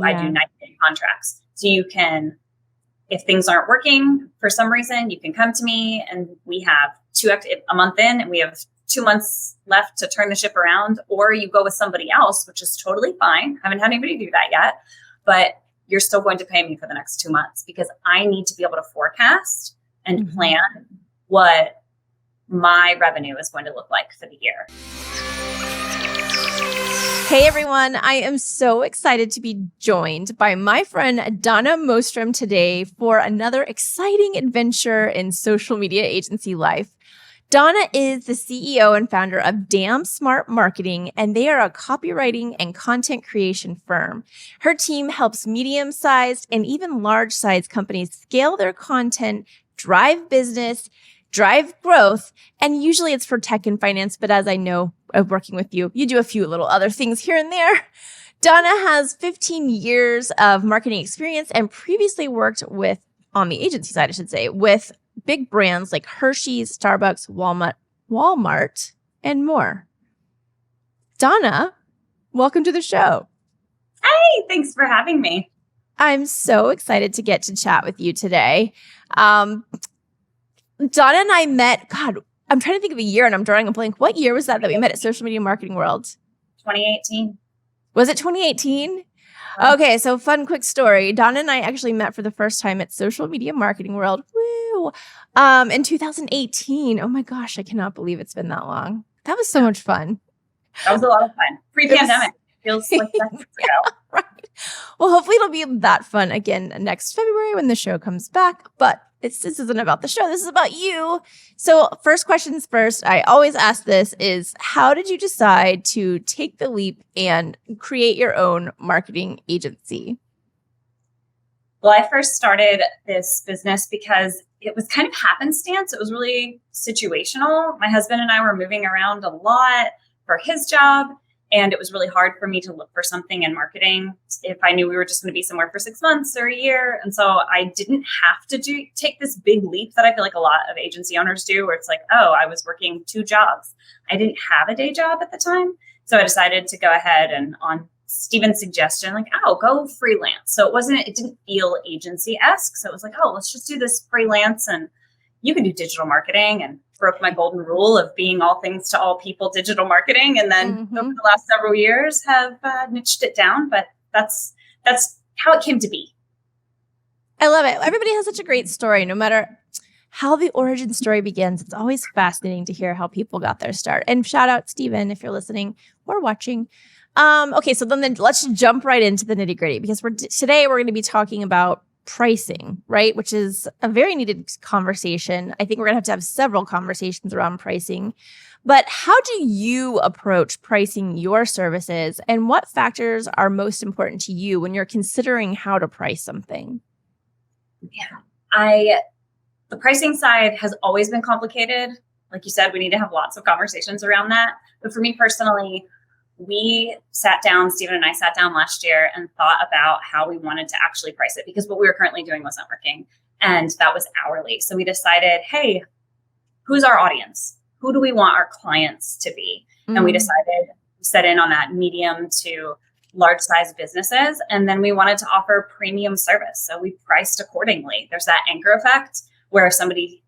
I do 90-day contracts. So you can, if things aren't working for some reason, you can come to me and we have a month in and we have 2 months left to turn the ship around, or you go with somebody else, which is totally fine. Haven't had anybody do that yet, but you're still going to pay me for the next 2 months because I need to be able to forecast and plan what my revenue is going to look like for the year. Hey everyone, I am so excited to be joined by my friend Donna Mostrom today for another exciting adventure in social media agency life. Donna is the CEO and founder of Damn Smart Marketing, and they are a copywriting and content creation firm. Her team helps medium-sized and even large-sized companies scale their content, drive business, drive growth, and usually it's for tech and finance, but as I know of working with you, you do a few little other things here and there. Donna has 15 years of marketing experience and previously worked with, on the agency side, I should say, with big brands like Hershey's, Starbucks, Walmart, and more. Donna, welcome to the show. Hey, thanks for having me. I'm so excited to get to chat with you today. Donna and I met, God, I'm trying to think of a year and I'm drawing a blank. What year was that we met at Social Media Marketing World? 2018. Was it 2018? Okay, so fun, quick story. Donna and I actually met for the first time at Social Media Marketing World. Woo! In 2018. Oh my gosh, I cannot believe it's been that long. That was so much fun. That was a lot of fun. Pre-pandemic. Feels like that's ago. Right. Well, hopefully it'll be that fun again next February when the show comes back. But this isn't about the show. This is about you. So first questions first, I always ask this is, how did you decide to take the leap and create your own marketing agency? Well, I first started this business because it was kind of happenstance. It was really situational. My husband and I were moving around a lot for his job, and it was really hard for me to look for something in marketing if I knew we were just going to be somewhere for 6 months or a year. And so I didn't have to take this big leap that I feel like a lot of agency owners do, where it's like, oh, I was working 2 jobs. I didn't have a day job at the time. So I decided to go ahead and on Steven's suggestion, like, oh, go freelance. So it didn't feel agency-esque. So it was like, oh, let's just do this freelance and you can do digital marketing, and broke my golden rule of being all things to all people digital marketing. And then over the last several years have niched it down, but that's how it came to be. I love it. Everybody has such a great story. No matter how the origin story begins, it's always fascinating to hear how people got their start. And shout out Steven if you're listening or watching. Okay, so then let's jump right into the nitty gritty, because today we're going to be talking about pricing, right? Which is a very needed conversation. I think we're going to have several conversations around pricing. But how do you approach pricing your services, and what factors are most important to you when you're considering how to price something? Yeah, the pricing side has always been complicated. Like you said, we need to have lots of conversations around that. But for me personally, Steven and I sat down last year and thought about how we wanted to actually price it, because what we were currently doing wasn't working. And that was hourly. So we decided, hey, who's our audience? Who do we want our clients to be? And we decided to set in on that medium to large size businesses. And then we wanted to offer premium service. So we priced accordingly. There's that anchor effect where if somebody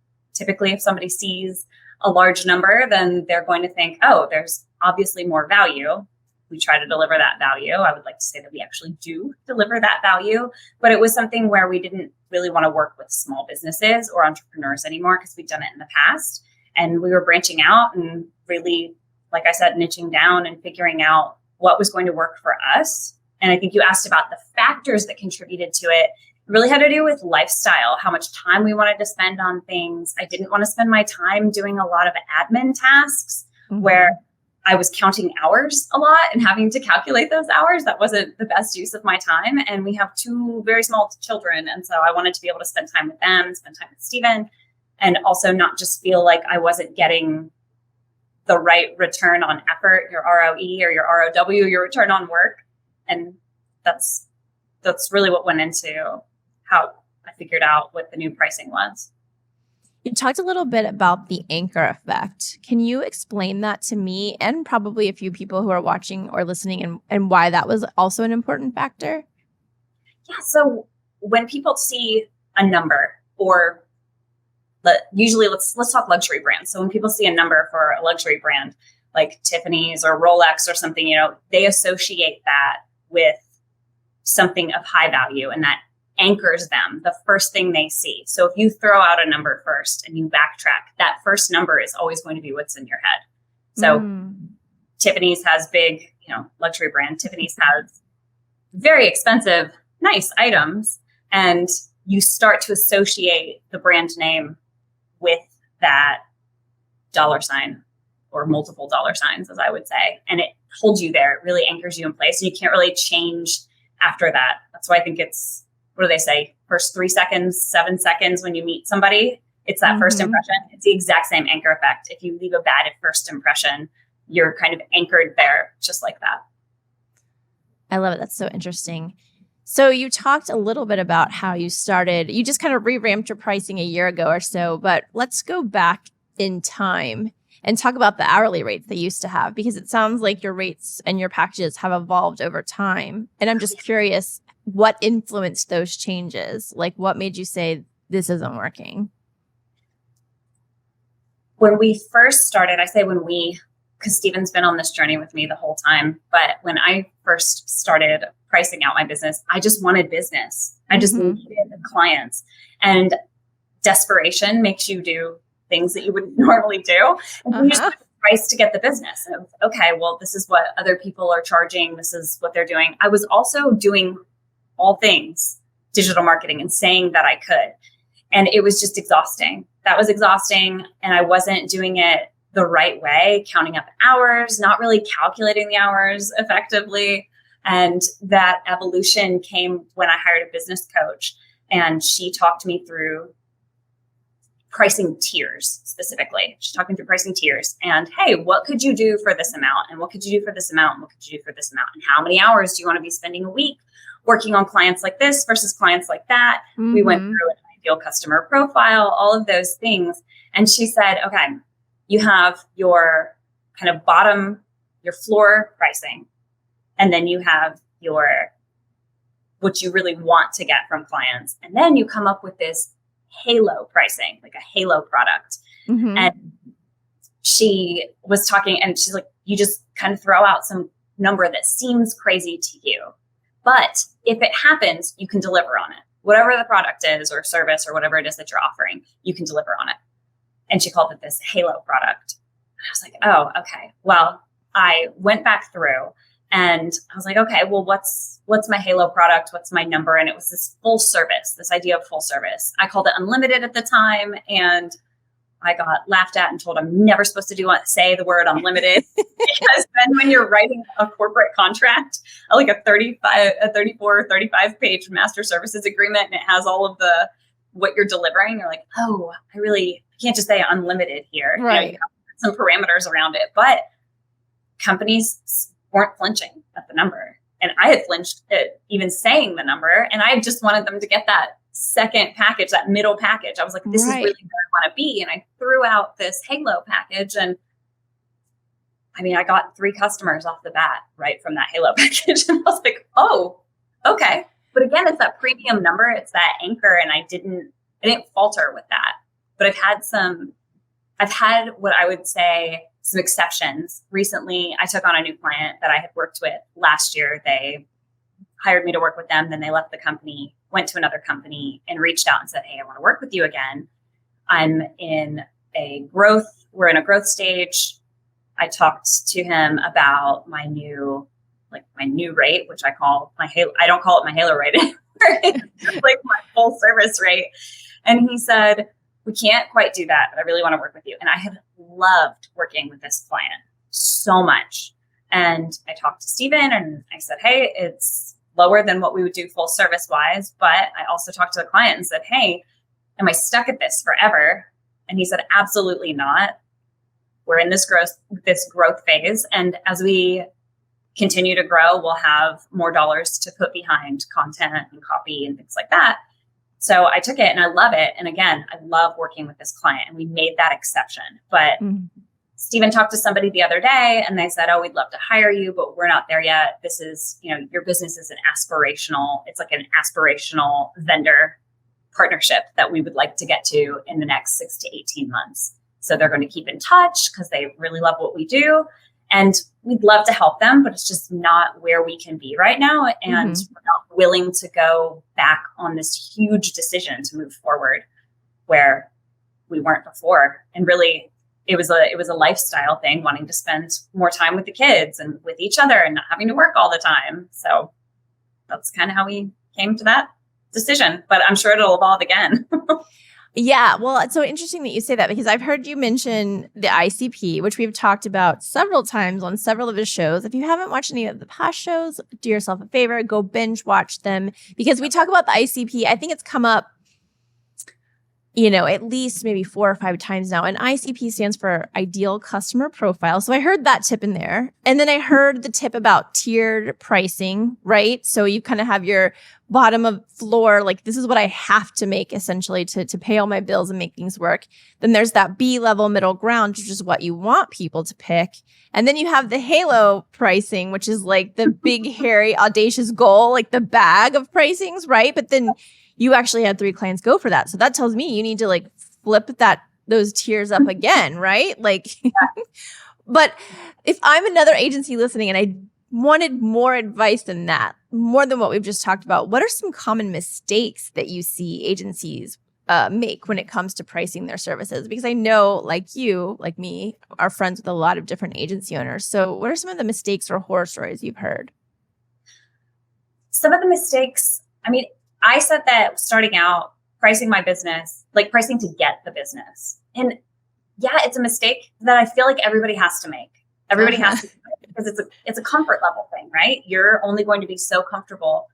sees a large number, then they're going to think, oh, there's obviously more value. We try to deliver that value. I would like to say that we actually do deliver that value, but it was something where we didn't really want to work with small businesses or entrepreneurs anymore, because we'd done it in the past. And we were branching out and really, like I said, niching down and figuring out what was going to work for us. And I think you asked about the factors that contributed to it. It really had to do with lifestyle, how much time we wanted to spend on things. I didn't want to spend my time doing a lot of admin tasks where I was counting hours a lot and having to calculate those hours. That wasn't the best use of my time. And we have 2 very small children. And so I wanted to be able to spend time with them, spend time with Steven, and also not just feel like I wasn't getting the right return on effort, your ROE or your ROW, your return on work. And that's really what went into how I figured out what the new pricing was. You talked a little bit about the anchor effect. Can you explain that to me and probably a few people who are watching or listening, and why that was also an important factor? Yeah. So when people see a number, or usually let's talk luxury brands. So when people see a number for a luxury brand like Tiffany's or Rolex or something, they associate that with something of high value, and that anchors them the first thing they see. So if you throw out a number first and you backtrack, that first number is always going to be what's in your head. So Tiffany's has big, luxury brand. Tiffany's has very expensive, nice items, and you start to associate the brand name with that dollar sign, or multiple dollar signs, as I would say. And it holds you there. It really anchors you in place. And you can't really change after that. That's why I think it's, what do they say? First 3 seconds, 7 seconds when you meet somebody, it's that first impression. It's the exact same anchor effect. If you leave a bad first impression, you're kind of anchored there just like that. I love it. That's so interesting. So you talked a little bit about how you just kind of revamped your pricing a year ago or so, but let's go back in time and talk about the hourly rates they used to have, because it sounds like your rates and your packages have evolved over time. And I'm just curious, what influenced those changes? Like, what made you say this isn't working? When we first started, because Stephen's been on this journey with me the whole time, but when I first started pricing out my business, I just wanted business. I just needed clients, and desperation makes you do things that you wouldn't normally do. And you just put the price to get the business. And okay, well, this is what other people are charging. This is what they're doing. I was also doing all things digital marketing and saying that I could. And it was just exhausting. That was exhausting. And I wasn't doing it the right way, counting up hours, not really calculating the hours effectively. And that evolution came when I hired a business coach, and she talked me through pricing tiers specifically. She's talking through pricing tiers and, hey, what could you do for this amount? And what could you do for this amount? And what could you do for this amount? And how many hours do you want to be spending a week working on clients like this versus clients like that? We went through an ideal customer profile, all of those things. And she said, okay, you have your kind of bottom, your floor pricing, and then you have what you really want to get from clients. And then you come up with this halo pricing, like a halo product. And she was talking, and she's like, you just kind of throw out some number that seems crazy to you, but if it happens, you can deliver on it. Whatever the product is or service or whatever it is that you're offering, you can deliver on it. And she called it this halo product. And I was like, oh, okay. Well, I went back through and I was like, okay, well, what's my halo product? What's my number? And it was this full service, this idea of full service. I called it unlimited at the time, and I got laughed at and told I'm never supposed to say the word unlimited because then when you're writing a corporate contract, like a 34 or 35 page master services agreement, and it has all of what you're delivering, you're like, oh, I can't just say unlimited here. Right. You have some parameters around it, but companies weren't flinching at the number. And I had flinched at even saying the number, and I just wanted them to get that second package, that middle package. I was like, this is really where I want to be. And I threw out this halo package, and I got 3 customers off the bat right from that halo package. And I was like, oh, okay. But again, it's that premium number, it's that anchor. And I didn't falter with that. But I've had what I would say some exceptions. Recently, I took on a new client that I had worked with last year. They hired me to work with them. Then they left the company, went to another company, and reached out and said, hey, I want to work with you again. We're in a growth stage. I talked to him about my new rate, which I call my halo. I don't call it my halo rate. It's like my full service rate. And he said, we can't quite do that, but I really want to work with you. And I have loved working with this client so much. And I talked to Stephen and I said, hey, it's lower than what we would do full service wise. But I also talked to the client and said, hey, am I stuck at this forever? And he said, absolutely not. We're in this growth phase. And as we continue to grow, we'll have more dollars to put behind content and copy and things like that. So I took it and I love it. And again, I love working with this client, and we made that exception. But Steven talked to somebody the other day and they said, oh, we'd love to hire you, but we're not there yet. This is, your business is it's like an aspirational vendor partnership that we would like to get to in the next 6 to 18 months. So they're going to keep in touch because they really love what we do. And we'd love to help them, but it's just not where we can be right now. And we're not willing to go back on this huge decision to move forward where we weren't before. And really, it was a lifestyle thing, wanting to spend more time with the kids and with each other and not having to work all the time. So that's kind of how we came to that decision, but I'm sure it'll evolve again. Yeah, well, it's so interesting that you say that because I've heard you mention the ICP, which we've talked about several times on several of his shows. If you haven't watched any of the past shows, do yourself a favor, go binge watch them because we talk about the ICP. I think it's come up, at least maybe 4 or 5 times now. And ICP stands for Ideal Customer Profile. So I heard that tip in there. And then I heard the tip about tiered pricing, right? So you kind of have your bottom of floor, like this is what I have to make essentially to pay all my bills and make things work. Then there's that B level middle ground, which is what you want people to pick. And then you have the halo pricing, which is like the big, hairy, audacious goal, like the bag of pricings, right? But then you actually had 3 clients go for that. So that tells me you need to like flip those tiers up again, right? Like, but if I'm another agency listening and I wanted more advice than that, more than what we've just talked about, what are some common mistakes that you see agencies make when it comes to pricing their services? Because I know, like you, like me, are friends with a lot of different agency owners. So what are some of the mistakes or horror stories you've heard? Some of the mistakes, I said that starting out, pricing my business, like pricing to get the business. And yeah, it's a mistake that I feel like everybody has to make. Everybody has to, because it's a comfort level thing, right? You're only going to be so comfortable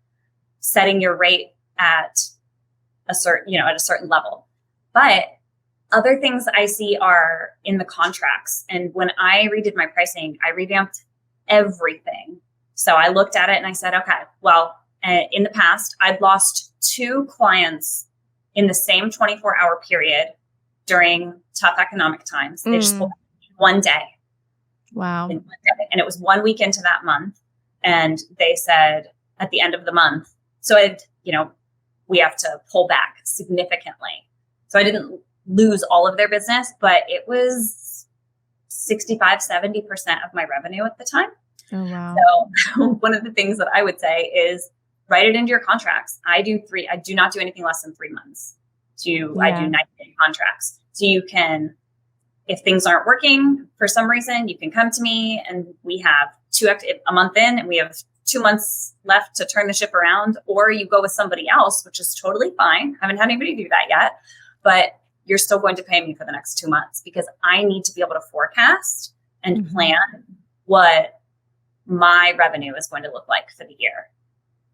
setting your rate at a certain level. But other things I see are in the contracts. And when I redid my pricing, I revamped everything. So I looked at it and I said, okay, well, in the past, I'd lost 2 clients in the same 24-hour period during tough economic times. They just pulled one day. Wow. And it was 1 week into that month. And they said at the end of the month, so we have to pull back significantly. So I didn't lose all of their business, but it was 65-70% of my revenue at the time. Oh, wow. So one of the things that I would say is write it into your contracts. I do not do anything less than 3 months. I do 90-day contracts. So you can, if things aren't working for some reason, you can come to me and we have a month in and we have 2 months left to turn the ship around, or you go with somebody else, which is totally fine. I haven't had anybody do that yet, but you're still going to pay me for the next 2 months because I need to be able to forecast and plan what my revenue is going to look like for the year.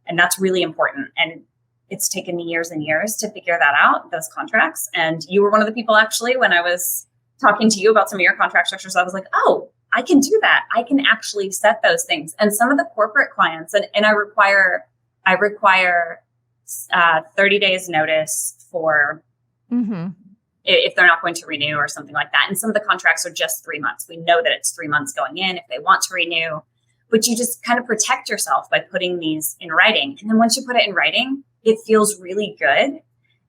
And that's really important. And it's taken me years and years to figure that out, those contracts. And you were one of the people actually, when I was talking to you about some of your contract structures, I was like, oh, I can do that. I can actually set those things. And some of the corporate clients, and I require 30 days notice for if they're not going to renew or something like that. And some of the contracts are just 3 months. We know that it's 3 months going in if they want to renew, but you just kind of protect yourself by putting these in writing. And then once you put it in writing, it feels really good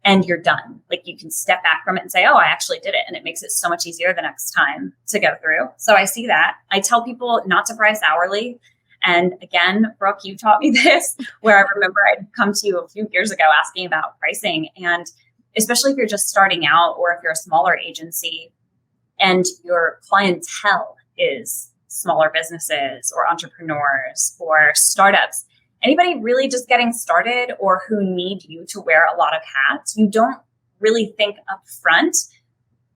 and you're done. Like you can step back from it and say, oh, I actually did it. And it makes it so much easier the next time to go through. So I see that. I tell people not to price hourly. And again, Brooke, you taught me this, where I remember I'd come to you a few years ago asking about pricing. And especially if you're just starting out or if you're a smaller agency and your clientele is smaller businesses or entrepreneurs or startups, anybody really just getting started or who need you to wear a lot of hats, you don't really think up front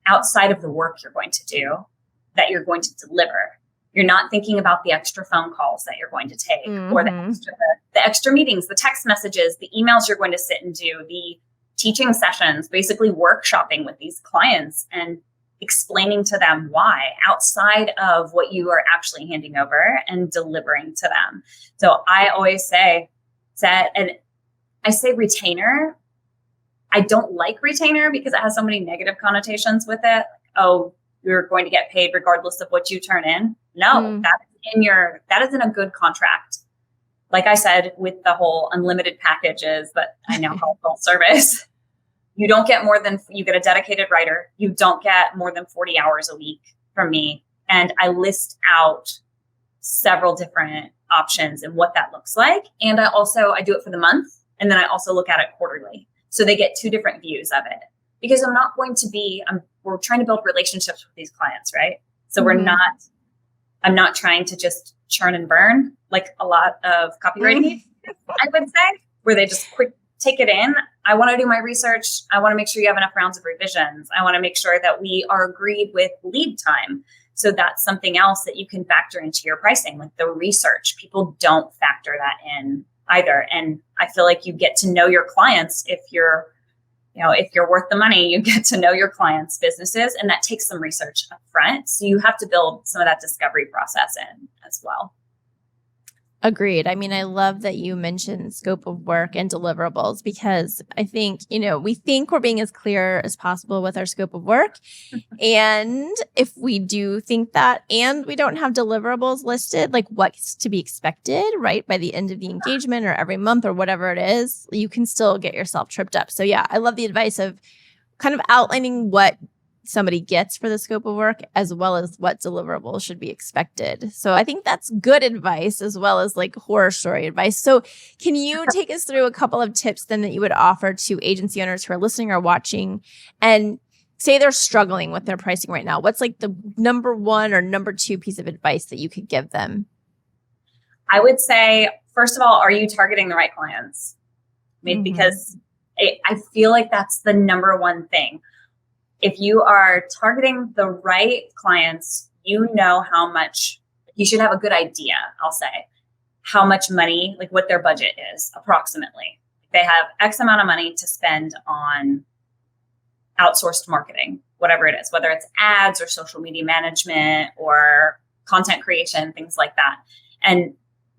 outside of the work you're going to do that you're going to deliver. You're not thinking about the extra phone calls that you're going to take or the extra meetings, the text messages, the emails you're going to sit and do, the teaching sessions, basically workshopping with these clients and explaining to them why outside of what you are actually handing over and delivering to them. So I always say and I say retainer. I don't like retainer because it has so many negative connotations with it. Oh, you're going to get paid regardless of what you turn in. No, that is in a good contract. Like I said, with the whole unlimited packages that I now call full service, you don't get you get a dedicated writer. You don't get more than 40 hours a week from me. And I list out several different options and what that looks like. And I do it for the month. And then I also look at it quarterly. So they get two different views of it, because we're trying to build relationships with these clients, right? So I'm not trying to just churn and burn like a lot of copywriting, I would say, where they just quick take it in. I want to do my research. I want to make sure you have enough rounds of revisions. I want to make sure that we are agreed with lead time. So that's something else that you can factor into your pricing, like the research. People don't factor that in either. And I feel like you get to know your clients. If you're worth the money, you get to know your clients' businesses, and that takes some research up front. So you have to build some of that discovery process in as well. Agreed. I mean, I love that you mentioned scope of work and deliverables, because I think, we think we're being as clear as possible with our scope of work. And if we do think that, and we don't have deliverables listed, like what's to be expected, right, by the end of the engagement or every month or whatever it is, you can still get yourself tripped up. So yeah, I love the advice of kind of outlining what somebody gets for the scope of work, as well as what deliverables should be expected. So I think that's good advice, as well as like horror story advice. So can you take us through a couple of tips then that you would offer to agency owners who are listening or watching, and say they're struggling with their pricing right now? What's like the number one or number two piece of advice that you could give them? I would say, first of all, are you targeting the right clients? Because I feel like that's the number one thing. If you are targeting the right clients, you know how much, you should have a good idea, I'll say, how much money, like what their budget is approximately. They have X amount of money to spend on outsourced marketing, whatever it is, whether it's ads or social media management or content creation, things like that. And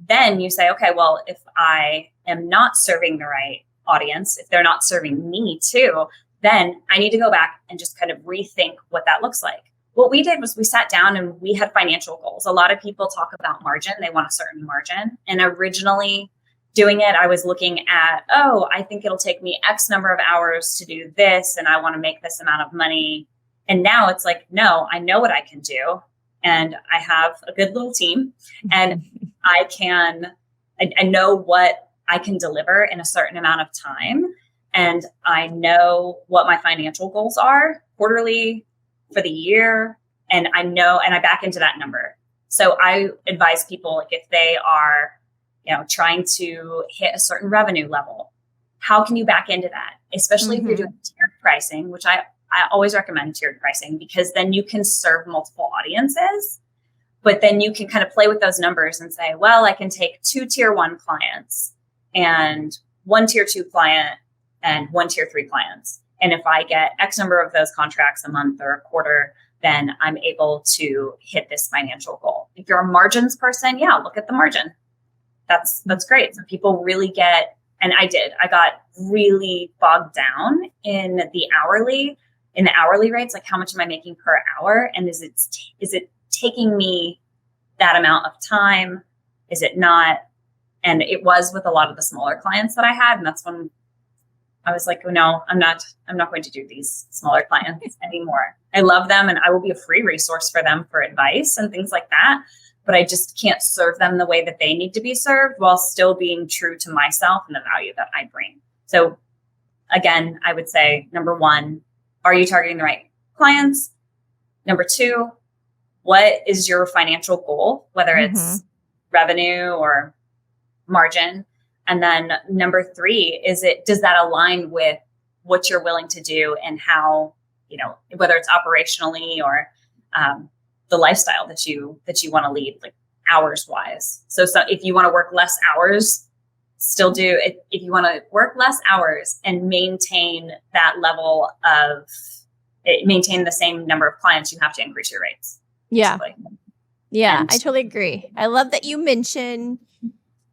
then you say, okay, well, if I am not serving the right audience, if they're not serving me too, then I need to go back and just kind of rethink what that looks like. What we did was we sat down and we had financial goals. A lot of people talk about margin. They want a certain margin. And originally doing it, I was looking at, I think it'll take me X number of hours to do this, and I want to make this amount of money. And now it's like, no, I know what I can do. And I have a good little team, and I know what I can deliver in a certain amount of time. And I know what my financial goals are quarterly for the year. And I back into that number. So I advise people, like, if they are, trying to hit a certain revenue level, how can you back into that? Especially if you're doing tiered pricing, which I always recommend tiered pricing, because then you can serve multiple audiences, but then you can kind of play with those numbers and say, well, I can take 2 tier 1 clients and 1 tier 2 client and 1 tier 3 clients. And if I get X number of those contracts a month or a quarter, then I'm able to hit this financial goal. If you're a margins person, look at the margin. That's great. So people really get, and I got really bogged down in the hourly rates, like how much am I making per hour? And is it taking me that amount of time? Is it not? And it was with a lot of the smaller clients that I had. And that's when I was like, no, I'm not going to do these smaller clients anymore. I love them, and I will be a free resource for them for advice and things like that. But I just can't serve them the way that they need to be served while still being true to myself and the value that I bring. So again, I would say, number 1, are you targeting the right clients? Number 2, what is your financial goal, whether it's revenue or margin? And then number 3, does that align with what you're willing to do and how, whether it's operationally or the lifestyle that you want to lead, like hours wise. So if you want to work less hours, still do it. If you want to work less hours and maintain that level of maintain the same number of clients, you have to increase your rates. Yeah. Basically. Yeah, I totally agree. I love that you mention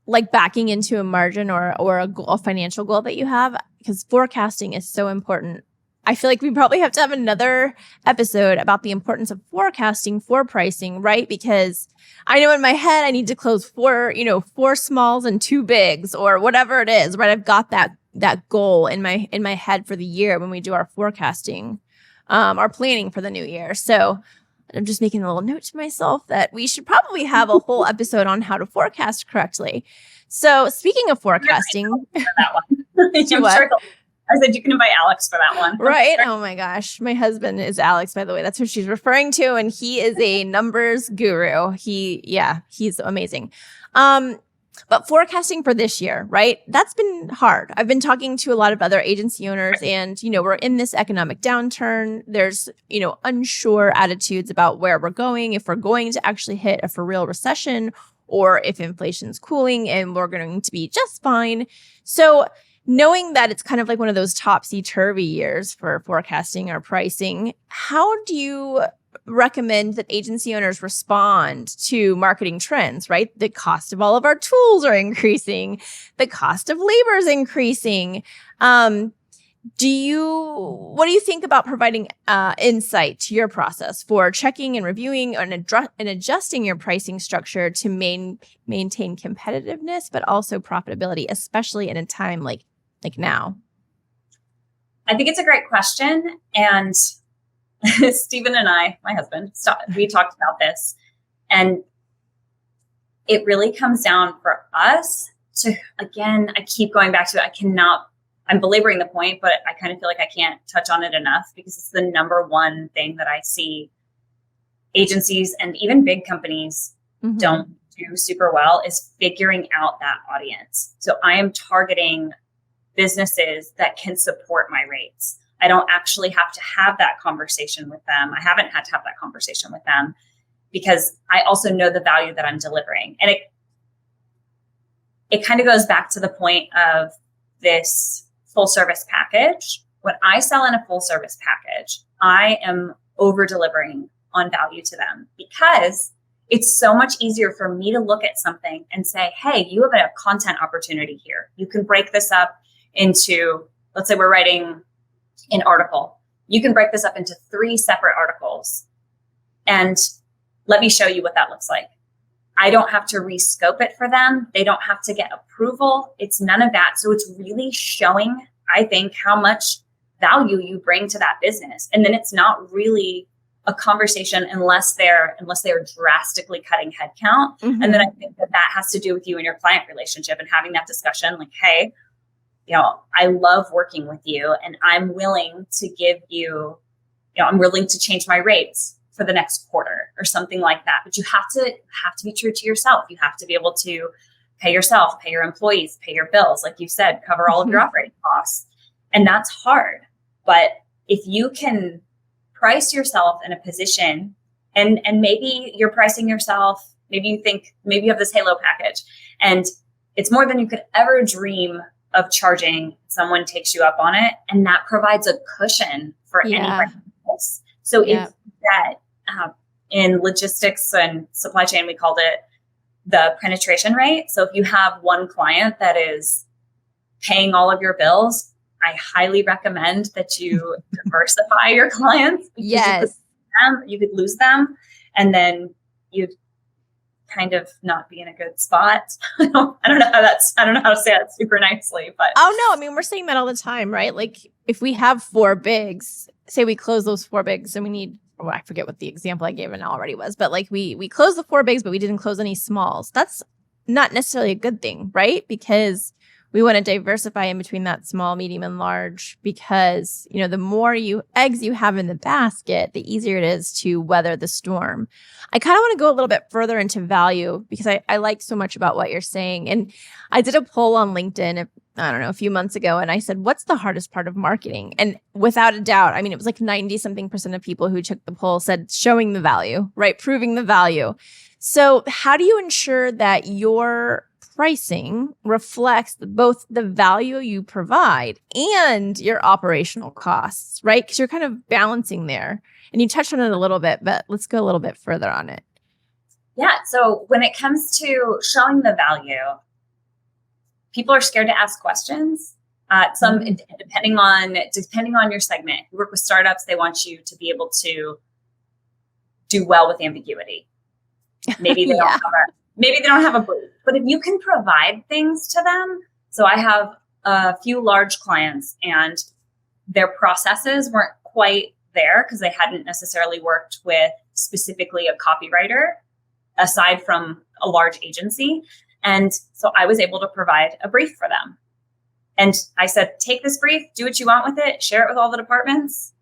like backing into a margin or a goal, a financial goal that you have, because forecasting is so important I feel like we probably have to have another episode about the importance of forecasting for pricing, right? Because I know in my head I need to close four smalls and 2 bigs or whatever it is, right? I've got that goal in my head for the year when we do our forecasting, our planning for the new year. So I'm just making a little note to myself that we should probably have a whole episode on how to forecast correctly. So speaking of forecasting, that one. I'm what? sure I said you can invite Alex for that one. Right? Oh my gosh. My husband is Alex, by the way. That's who she's referring to. And he is a numbers guru. He's amazing. But forecasting for this year, right? That's been hard. I've been talking to a lot of other agency owners and, we're in this economic downturn. There's, unsure attitudes about where we're going, if we're going to actually hit a for real recession or if inflation's cooling and we're going to be just fine. So knowing that it's kind of like one of those topsy-turvy years for forecasting or pricing, how do you recommend that agency owners respond to marketing trends, right? The cost of all of our tools are increasing. The cost of labor is increasing. What do you think about providing insight to your process for checking and reviewing and adjusting your pricing structure to maintain competitiveness, but also profitability, especially in a time like now? I think it's a great question. And Stephen and I, my husband, we talked about this. And it really comes down for us to, again, I keep going back to it. I'm belaboring the point, but I kind of feel like I can't touch on it enough because it's the number one thing that I see agencies and even big companies don't do super well is figuring out that audience. So I am targeting businesses that can support my rates. I don't actually have to have that conversation with them. I haven't had to have that conversation with them because I also know the value that I'm delivering. And it kind of goes back to the point of this full service package. When I sell in a full service package, I am over delivering on value to them because it's so much easier for me to look at something and say, hey, you have a content opportunity here. You can break this up into, let's say we're writing an article. You can break this up into 3 separate articles and let me show you what that looks like. I don't have to rescope it for them. They don't have to get approval. It's none of that. So it's really showing, I think, how much value you bring to that business. And then it's not really a conversation unless they're drastically cutting headcount. And then I think that has to do with you and your client relationship and having that discussion like, hey, I love working with you and I'm willing to give you, I'm willing to change my rates for the next quarter or something like that. But you have to be true to yourself. You have to be able to pay yourself, pay your employees, pay your bills. Like you said, cover all of your operating costs. And that's hard. But if you can price yourself in a position and maybe you're pricing yourself, maybe you have this Halo package and it's more than you could ever dream of charging, someone takes you up on it, and that provides a cushion for anybody else. So it's that in logistics and supply chain, we called it the penetration rate. So if you have one client that is paying all of your bills, I highly recommend that you diversify your clients. Yes. You could lose them, and then you'd kind of not be in a good spot. I don't know how to say that super nicely, but oh no, we're saying that all the time, right? Like if we have 4 bigs, say we close those 4 bigs and we need, I forget what the example I gave it already was, but like we closed the 4 bigs, but we didn't close any smalls. That's not necessarily a good thing, right? Because we want to diversify in between that small, medium, and large because, the more eggs you have in the basket, the easier it is to weather the storm. I kind of want to go a little bit further into value because I like so much about what you're saying. And I did a poll on LinkedIn, I don't know, a few months ago, and I said, what's the hardest part of marketing? And without a doubt, it was like 90-something% of people who took the poll said showing the value, right? Proving the value. So how do you ensure that your pricing reflects both the value you provide and your operational costs, right? Because you're kind of balancing there. And you touched on it a little bit, but let's go a little bit further on it. Yeah. So when it comes to showing the value, people are scared to ask questions. Depending on your segment. If you work with startups, they want you to be able to do well with ambiguity. Maybe they don't have a brief, but if you can provide things to them. So I have a few large clients and their processes weren't quite there because they hadn't necessarily worked with specifically a copywriter aside from a large agency. And so I was able to provide a brief for them. And I said, take this brief, do what you want with it, share it with all the departments.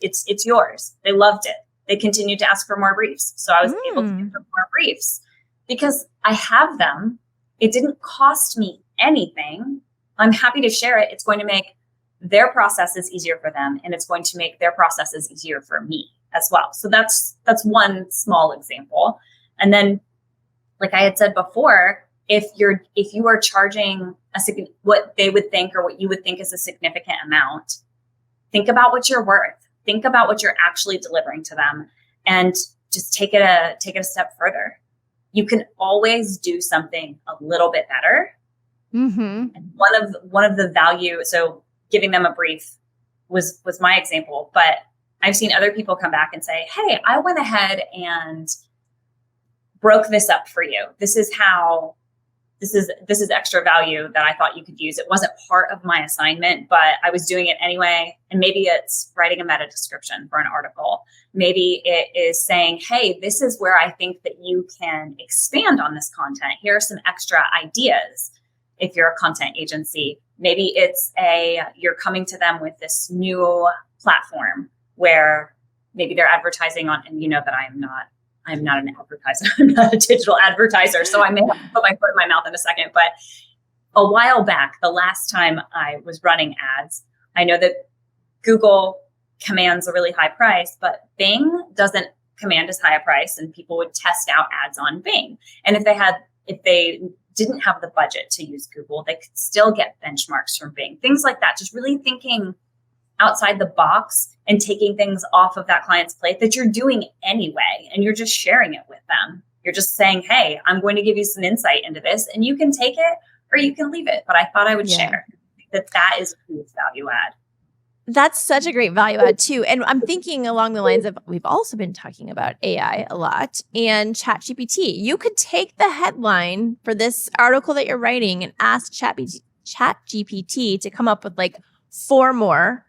It's yours. They loved it. They continued to ask for more briefs. So I was able to give them more briefs because I have them. It didn't cost me anything. I'm happy to share it. It's going to make their processes easier for them, and it's going to make their processes easier for me as well. So that's one small example. And then, like I had said before, if you are charging what they would think or what you would think is a significant amount, think about what you're worth. Think about what you're actually delivering to them, and just take it a step further. You can always do something a little bit better. And one of the value, so giving them a brief was my example, but I've seen other people come back and say, hey, I went ahead and broke this up for you. This is extra value that I thought you could use. It wasn't part of my assignment, but I was doing it anyway. And maybe it's writing a meta description for an article. Maybe it is saying, hey, this is where I think that you can expand on this content. Here are some extra ideas. If you're a content agency, maybe it's you're coming to them with this new platform where maybe they're advertising on, and you know that I'm not an advertiser. I'm not a digital advertiser. So I may have to put my foot in my mouth in a second. But a while back, the last time I was running ads, I know that Google commands a really high price, but Bing doesn't command as high a price, and people would test out ads on Bing. And if they didn't have the budget to use Google, they could still get benchmarks from Bing, things like that. Just really thinking outside the box and taking things off of that client's plate that you're doing anyway, and you're just sharing it with them. You're just saying, hey, I'm going to give you some insight into this, and you can take it or you can leave it. But I thought I would share that is a huge value add. That's such a great value add too. And I'm thinking along the lines of, we've also been talking about AI a lot and ChatGPT. You could take the headline for this article that you're writing and ask ChatGPT to come up with like 4 more.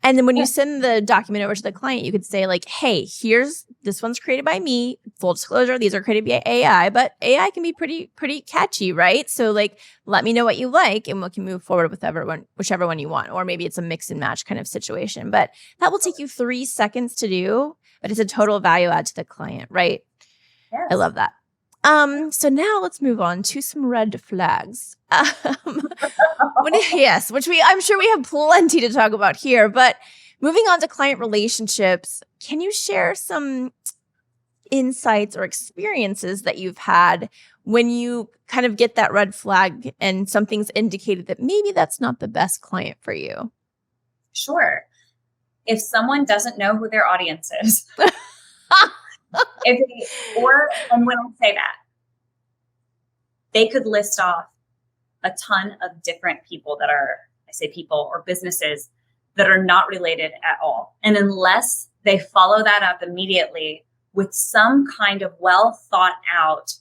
And then when you send the document over to the client, you could say like, hey, this one's created by me. Full disclosure, these are created by AI, but AI can be pretty catchy, right? So like, let me know what you like and we can move forward with whichever one you want. Or maybe it's a mix and match kind of situation, but that will take you 3 seconds to do, but it's a total value add to the client, right? Yes. I love that. So now let's move on to some red flags. Yes, which I'm sure we have plenty to talk about here, but moving on to client relationships, can you share some insights or experiences that you've had when you kind of get that red flag and something's indicated that maybe that's not the best client for you? Sure. If someone doesn't know who their audience is, and when I say that, they could list off a ton of different people or businesses that are not related at all. And unless they follow that up immediately with some kind of well thought out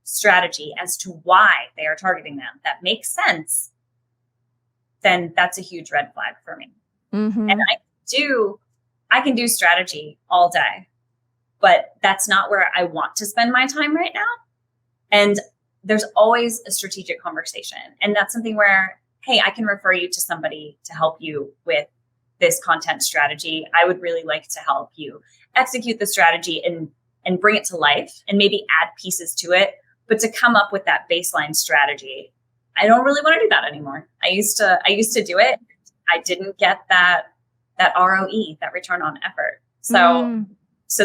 strategy as to why they are targeting them that makes sense, then that's a huge red flag for me. Mm-hmm. And I can do strategy all day, but that's not where I want to spend my time right now. And there's always a strategic conversation. And that's something where, hey, I can refer you to somebody to help you with this content strategy. I would really like to help you execute the strategy and bring it to life and maybe add pieces to it. But to come up with that baseline strategy, I don't really want to do that anymore. I used to do it. I didn't get that ROE, that return on effort. So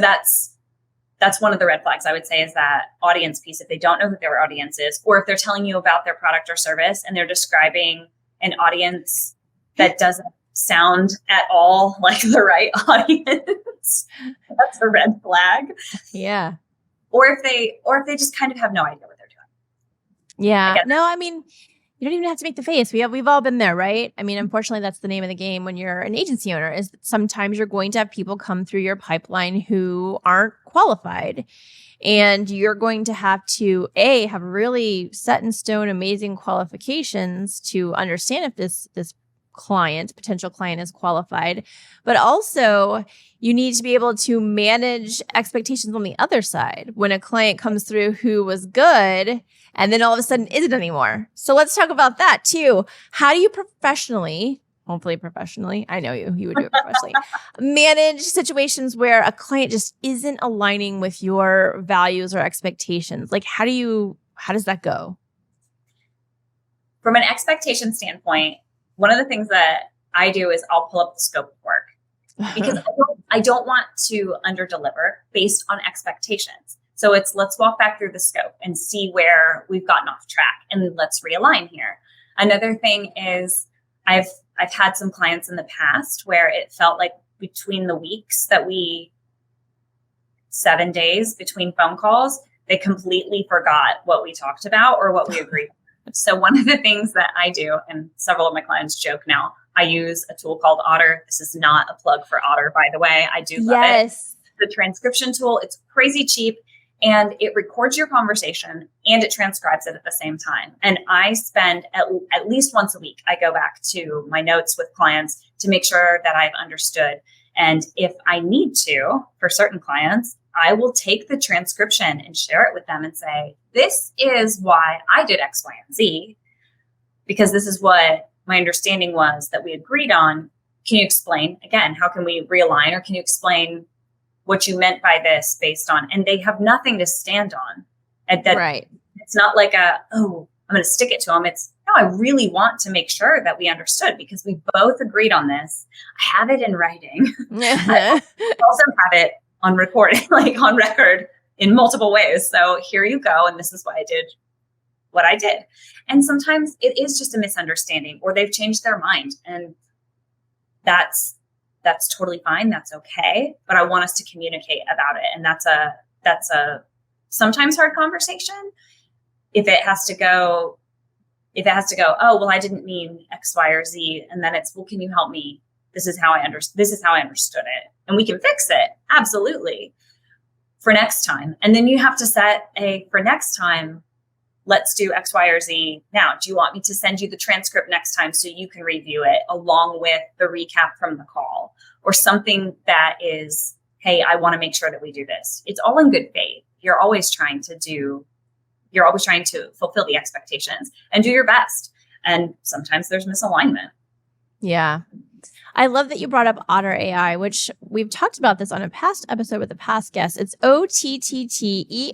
that's one of the red flags I would say, is that audience piece. If they don't know who their audience is, or if they're telling you about their product or service and they're describing an audience that doesn't sound at all like the right audience, that's a red flag. Yeah. Or if they just kind of have no idea what they're doing. Yeah. No, I mean, you don't even have to make the face. We've all been there, right? I mean, unfortunately, that's the name of the game when you're an agency owner, is that sometimes you're going to have people come through your pipeline who aren't qualified. And you're going to have to, have really set in stone, amazing qualifications to understand if this potential client is qualified, but also you need to be able to manage expectations on the other side when a client comes through who was good and then all of a sudden isn't anymore. So let's talk about that too. How do you hopefully professionally, I know you would do it professionally, manage situations where a client just isn't aligning with your values or expectations? Like, how does that go? From an expectation standpoint, one of the things that I do is I'll pull up the scope of work because I don't want to underdeliver based on expectations. So let's walk back through the scope and see where we've gotten off track and let's realign here. Another thing is I've had some clients in the past where it felt like between the weeks 7 days between phone calls, they completely forgot what we talked about or what we agreed. So one of the things that I do, and several of my clients joke now, I use a tool called Otter. This is not a plug for Otter, by the way. I do love it. The transcription tool, it's crazy cheap, and it records your conversation and it transcribes it at the same time. And I spend at least once a week, I go back to my notes with clients to make sure that I've understood. And if I need to, for certain clients, I will take the transcription and share it with them and say, this is why I did X, Y, and Z, because this is what my understanding was that we agreed on. Can you explain again? How can we realign, or can you explain what you meant by this based on? And they have nothing to stand on. And that right. It's not like I'm going to stick it to them. It's, no, I really want to make sure that we understood because we both agreed on this. I have it in writing. I also have it on recording, like on record in multiple ways. So here you go. And this is why I did what I did. And sometimes it is just a misunderstanding or they've changed their mind, and that's totally fine. That's okay. But I want us to communicate about it. And that's a sometimes hard conversation. If it has to go, oh, well, I didn't mean X, Y, or Z. And then it's, well, can you help me? This is how I understood it. And we can fix it. Absolutely. For next time. And then you have to set for next time, let's do X, Y, or Z. Now, do you want me to send you the transcript next time so you can review it along with the recap from the call, or something that is, hey, I want to make sure that we do this. It's all in good faith. You're always trying to fulfill the expectations and do your best. And sometimes there's misalignment. Yeah. I love that you brought up Otter AI, which we've talked about this on a past episode with a past guest. It's OTTER.ai.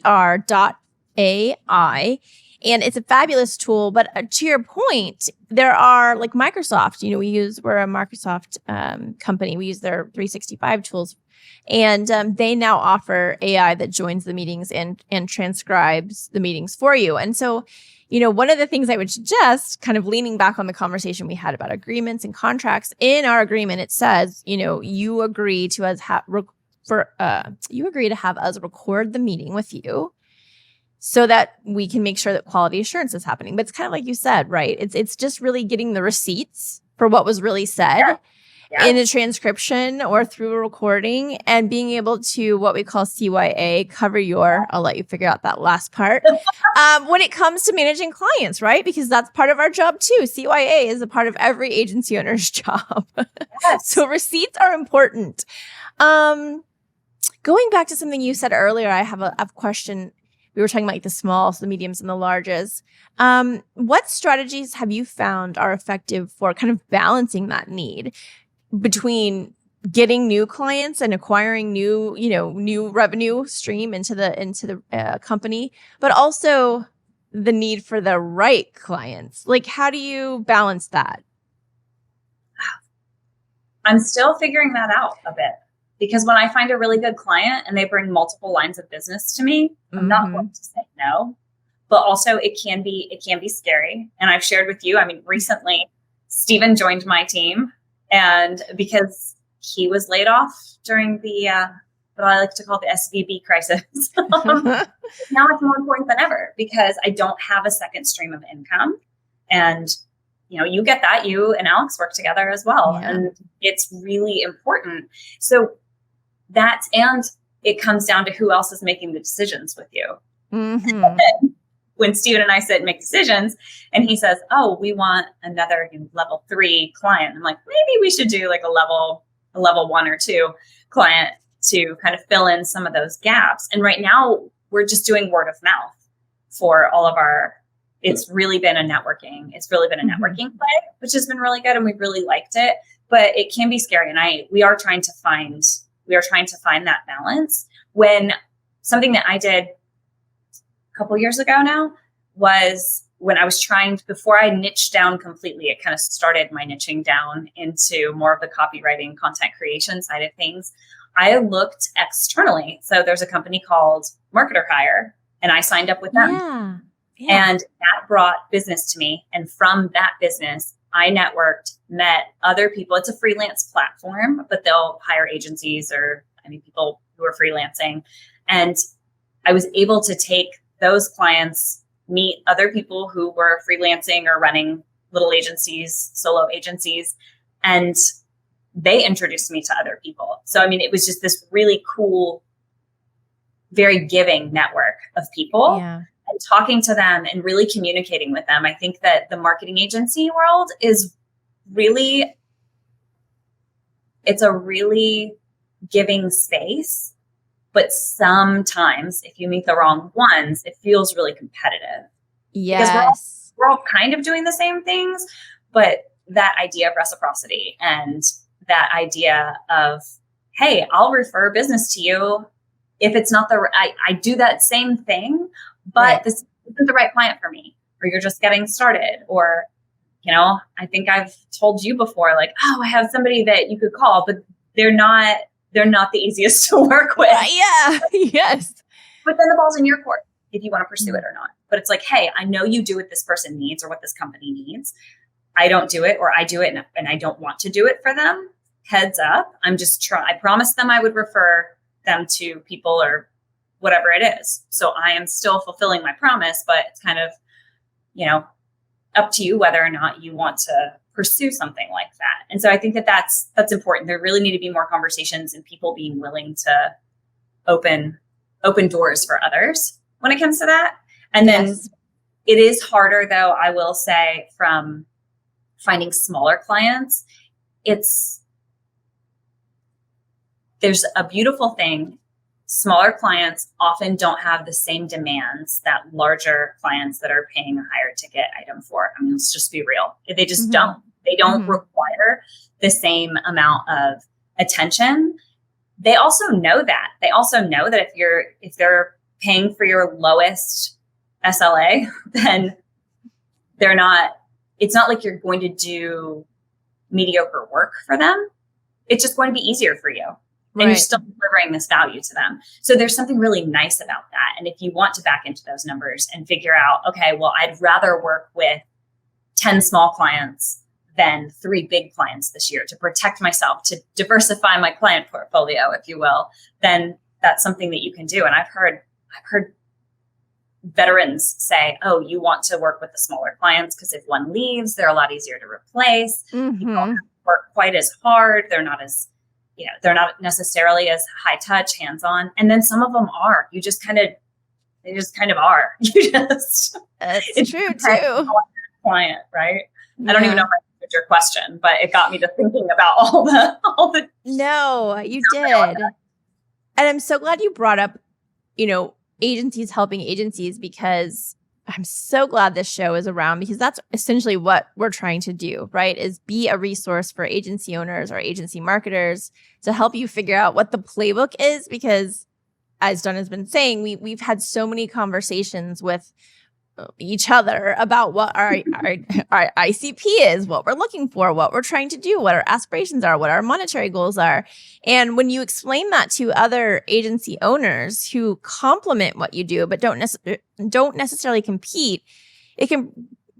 And it's a fabulous tool. But to your point, there are like Microsoft, we're a Microsoft company. We use their 365 tools. And they now offer AI that joins the meetings and transcribes the meetings for you. And so, one of the things I would suggest, kind of leaning back on the conversation we had about agreements and contracts, in our agreement, it says, you agree to have us record the meeting with you so that we can make sure that quality assurance is happening. But it's kind of like you said, right? It's just really getting the receipts for what was really said. Yeah. In a transcription or through a recording, and being able to, what we call CYA, I'll let you figure out that last part, when it comes to managing clients, right? Because that's part of our job too. CYA is a part of every agency owner's job. Yes. So receipts are important. Going back to something you said earlier, I have a question. We were talking about like the smalls, the mediums, and the larges. What strategies have you found are effective for kind of balancing that need between getting new clients and acquiring new revenue stream into the company, but also the need for the right clients? Like, how do you balance that? I'm still figuring that out a bit, because when I find a really good client and they bring multiple lines of business to me, I'm not going to say no, but also it can be scary. And I've shared with you, recently Stephen joined my team. And because he was laid off during the, what I like to call the SVB crisis, now it's more important than ever because I don't have a second stream of income. And, you get that. You and Alex work together as well. Yeah. And it's really important. So and it comes down to who else is making the decisions with you. Mm-hmm. When Steven and I sit and make decisions and he says, oh, we want another level 3 client. I'm like, maybe we should do like a level 1 or 2 client to kind of fill in some of those gaps. And right now we're just doing word of mouth for all of it's really been a networking play, which has been really good. And we've really liked it, but it can be scary. And we are trying to find that balance. When something that I did a couple years ago now was when I was before I niched down completely, it kind of started my niching down into more of the copywriting, content creation side of things. I looked externally. So there's a company called Marketer Hire, and I signed up with them. Yeah. And that brought business to me. And from that business, I networked, met other people. It's a freelance platform, but they'll hire agencies or people who are freelancing. And I was able to take those clients, meet other people who were freelancing or running little agencies, solo agencies, and they introduced me to other people. So, it was just this really cool, very giving network of people. Yeah. And talking to them and really communicating with them. I think that the marketing agency world is it's a really giving space, but sometimes if you meet the wrong ones, it feels really competitive. Yes. Because we're all kind of doing the same things, but that idea of reciprocity and that idea of, hey, I'll refer business to you if it's not I do that same thing, but this isn't the right client for me, or you're just getting started, or, I think I've told you before, like, oh, I have somebody that you could call, but they're not the easiest to work with. Yeah. Yes. But then the ball's in your court if you want to pursue it or not. But it's like, hey, I know you do what this person needs or what this company needs. I don't do it, or I do it and I don't want to do it for them. Heads up. I promised them I would refer them to people or whatever it is. So I am still fulfilling my promise, but it's kind of, up to you whether or not you want to pursue something like that. And so I think that that's important. There really need to be more conversations and people being willing to open doors for others when it comes to that. And then it is harder, though, I will say, from finding smaller clients. There's a beautiful thing. Smaller clients often don't have the same demands that larger clients that are paying a higher ticket item for. Let's just be real. They just don't. They don't require the same amount of attention. They also know that. They also know that if they're paying for your lowest SLA, then it's not like you're going to do mediocre work for them. It's just going to be easier for you. And you're still delivering this value to them. So there's something really nice about that. And if you want to back into those numbers and figure out, okay, well, I'd rather work with 10 small clients than 3 big clients this year to protect myself, to diversify my client portfolio, if you will, then that's something that you can do. And I've heard veterans say, oh, you want to work with the smaller clients because if one leaves, they're a lot easier to replace. You don't have to work quite as hard. They're not necessarily as high touch, hands on. And then some of them are. They just kind of are. It's true too. Client, right? I don't even know if I answered your question, but it got me to thinking about all the. No, you did. And I'm so glad you brought up, agencies helping agencies, because I'm so glad this show is around, because that's essentially what we're trying to do, right? Is be a resource for agency owners or agency marketers to help you figure out what the playbook is. Because as Don has been saying, we've had so many conversations with each other about what our ICP is, what we're looking for, what we're trying to do, what our aspirations are, what our monetary goals are. And when you explain that to other agency owners who complement what you do, but don't necessarily compete, it can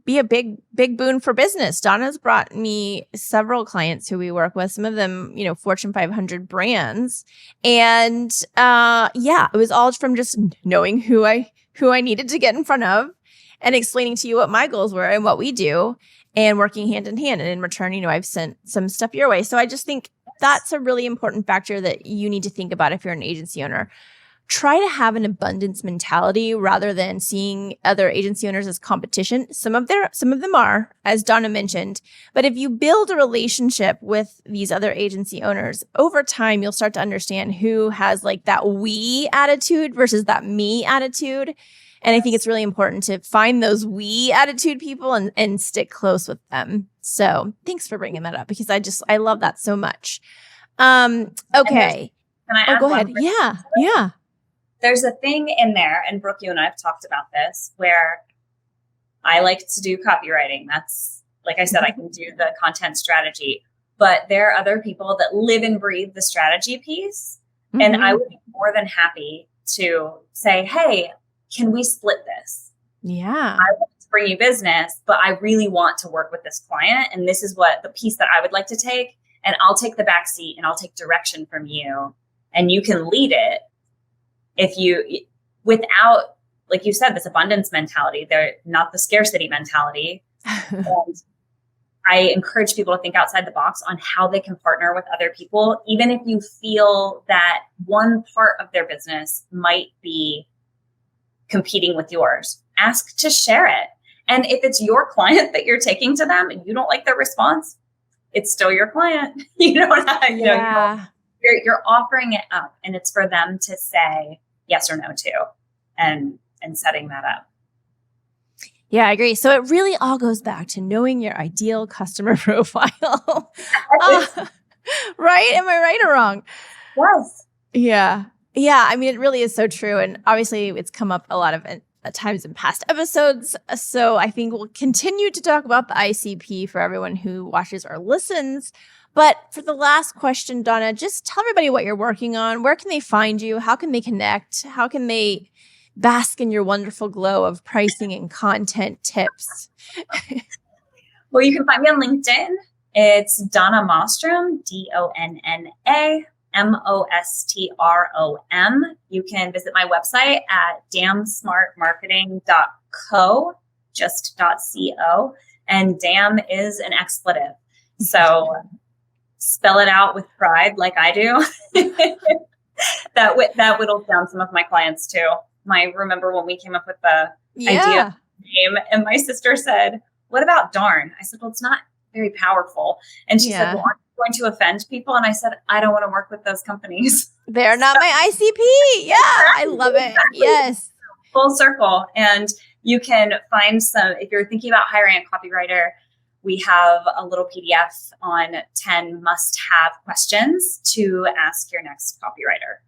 be a big boon for business. Donna's brought me several clients who we work with, some of them, Fortune 500 brands. And it was all from just knowing who I needed to get in front of. and explaining to you what my goals were and what we do and working hand in hand. And in return, I've sent some stuff your way. So I just think that's a really important factor that you need to think about if you're an agency owner. Try to have an abundance mentality rather than seeing other agency owners as competition. Some of them are, as Donna mentioned, but if you build a relationship with these other agency owners, over time, you'll start to understand who has like that we attitude versus that me attitude. And I think it's really important to find those we attitude people and stick close with them. So thanks for bringing that up because I love that so much. Okay. Can I add go one ahead. more thing? Yeah. There's a thing in there, and Brooke, you and I have talked about this, where I like to do copywriting. That's, like I said, I can do the content strategy, but there are other people that live and breathe the strategy piece. Mm-hmm. And I would be more than happy to say, hey, can we split this? Yeah. I want to bring you business, but I really want to work with this client. And this is what the piece that I would like to take. And I'll take the back seat and I'll take direction from you. And you can lead it. If you, without, like you said, this abundance mentality, they're not the scarcity mentality. And I encourage people to think outside the box on how they can partner with other people, even if you feel that one part of their business might be competing with yours. Ask to share it. And if it's your client that you're taking to them and you don't like their response, it's still your client. You're offering it up, and it's for them to say yes or no to, and setting that up. Yeah, I agree. So it really all goes back to knowing your ideal customer profile. Right? Am I right or wrong? Yes. Yeah. Yeah. I mean, it really is so true. And obviously it's come up a lot of times in past episodes. So I think we'll continue to talk about the ICP for everyone who watches or listens. But for the last question, Donna, just tell everybody what you're working on. Where can they find you? How can they connect? How can they bask in your wonderful glow of pricing and content tips? Well, you can find me on LinkedIn. It's Donna Mostrom, DonnaMostrom. You can visit my website at damsmartmarketing.co, just .co. And damn is an expletive. So spell it out with pride like I do. That whittles down some of my clients too. I remember when we came up with the idea of the name, and my sister said, what about darn? I said, well, it's not very powerful. And she said, well, aren't you going to offend people? And I said, I don't want to work with those companies. They're not my ICP. Yeah, I love it. Yes. Full circle. And you can find some, if you're thinking about hiring a copywriter, we have a little PDF on 10 must-have questions to ask your next copywriter.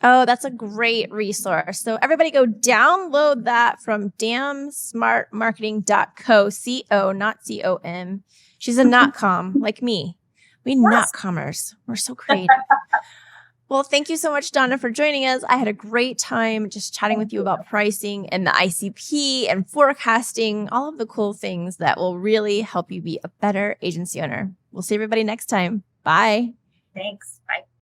Oh, that's a great resource. So everybody go download that from damsmartmarketing.co, C-O, not C-O-M. She's a not-com, like me. We not-commers. We're so creative. Well, thank you so much, Donna, for joining us. I had a great time just chatting with you about pricing and the ICP and forecasting, all of the cool things that will really help you be a better agency owner. We'll see everybody next time. Bye. Thanks. Bye.